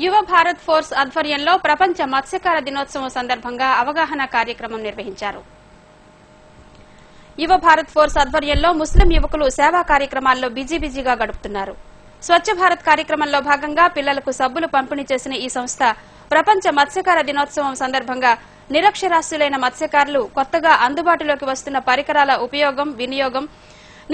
యువ భారత్ ఫోర్స్ ఆధ్వర్యంలో ప్రపంచ మత్స్యకార దినోత్సవం సందర్భంగా అవగాహన కార్యక్రమం నిర్వహించారు. యువ భారత్ ఫోర్స్ ఆధ్వర్యంలో ముస్లిం యువకులు సేవా కార్యక్రమాల్లో బిజీగా గడుపుతున్నారు. స్వచ్ఛ భారత్ కార్యక్రమంలో భాగంగా పిల్లలకు సబ్బులు పంపిణీ చేసిన ఈ సంస్థ ప్రపంచ మత్స్యకార దినోత్సవం సందర్భంగా నిరక్షరాస్యులైన మత్స్యకారులు కొత్తగా అందుబాటులోకి వస్తున్న పరికరాల ఉపయోగం, వినియోగం,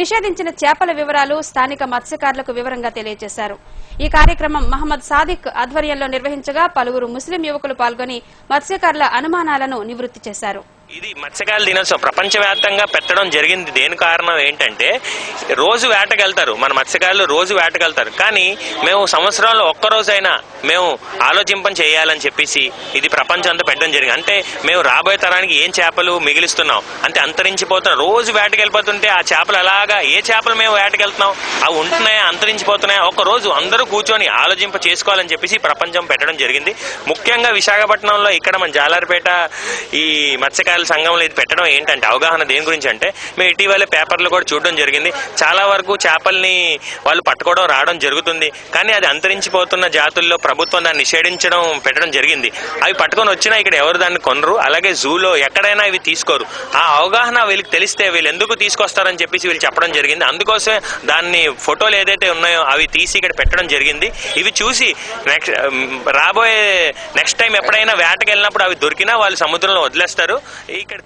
నిషేధించిన చేపల వివరాలు స్థానిక మత్స్యకారులకు వివరంగా తెలియజేశారు. ఈ కార్యక్రమం మహమ్మద్ సాదిక్ ఆధ్వర్యంలో నిర్వహించగా పలువురు ముస్లిం యువకులు పాల్గొని మత్స్యకారుల అనుమానాలను నివృత్తి చేశారు. ఇది మత్స్యకారుల దినోత్సవం ప్రపంచవ్యాప్తంగా పెట్టడం జరిగింది. దేని కారణం ఏంటంటే రోజు వేటకెళ్తారు, మన మత్స్యకారులు రోజు వేటకెళ్తారు. కానీ మేము సంవత్సరంలో ఒక్కరోజైనా మేము ఆలోచింపని చేయాలని చెప్పేసి ఇది ప్రపంచం అంతా పెట్టడం జరిగింది. అంటే మేము రాబోయే తరానికి ఏం చేపలు మిగిలిస్తున్నాం అంటే అంతరించిపోతున్నాం. రోజు వేటకెళ్ళిపోతుంటే ఆ చేపలు అలాగా ఏ చేపలు మేము వేటకెళ్తున్నాం అవి ఉంటున్నాయా, అంతరించిపోతున్నాయా, ఒక రోజు అందరూ కూర్చొని ఆలోచింప చేసుకోవాలని చెప్పేసి ప్రపంచం పెట్టడం జరిగింది. ముఖ్యంగా విశాఖపట్నంలో ఇక్కడ మన జాలారిపేట ఈ మత్స్యకారుల సంఘంలో ఇది పెట్టడం ఏంటంటే అవగాహన దేని గురించి అంటే మేము ఇటీవల పేపర్లు కూడా చూడడం జరిగింది. చాలా వరకు చేపల్ని వాళ్ళు పట్టుకోవడం రావడం జరుగుతుంది. కానీ అది అంతరించిపోతున్న జాతుల్లో ప్రభుత్వం దాన్ని నిషేధించడం పెట్టడం జరిగింది. అవి పట్టుకొని వచ్చినా ఇక్కడ ఎవరు దాన్ని కొనరు, అలాగే జూలో ఎక్కడైనా ఇవి తీసుకోరు. ఆ అవగాహన వీళ్ళకి తెలిస్తే వీళ్ళు ఎందుకు తీసుకొస్తారని చెప్పేసి వీళ్ళు చెప్పడం జరిగింది. అందుకోసమే దాన్ని ఫోటోలు ఏదైతే ఉన్నాయో అవి తీసి ఇక్కడ పెట్టడం జరిగింది. ఇవి చూసి రాబోయే నెక్స్ట్ టైం ఎప్పుడైనా వేటకి వెళ్ళినప్పుడు అవి దొరికినా వాళ్ళు సముద్రంలో వదిలేస్తారు. ఇక్కడ